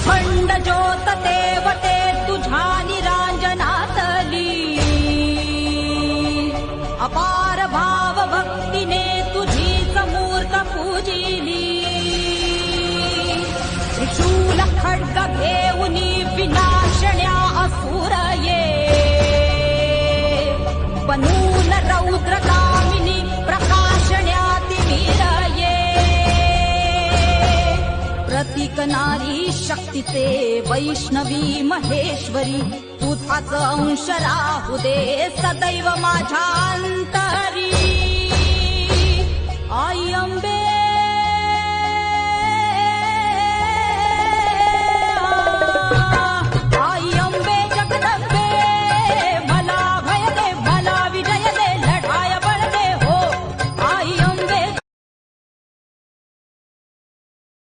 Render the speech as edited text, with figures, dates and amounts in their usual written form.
अखंड ज्योत तेवते तुझ्या निरांजनातली अपार भाव भक्तीने तुझीच मूर्त पूजिली त्रिशूल खड्ग घेऊनी विनाशण्या असुर ये बनून रौद्र कामिनी प्रकाशण्या तिमिर ये प्रतीक नारी शक्तीचे वैष्णवी महेश्वरी तुझाच अंश राहू दे सदैव माझ्या अंतरी आई अंबे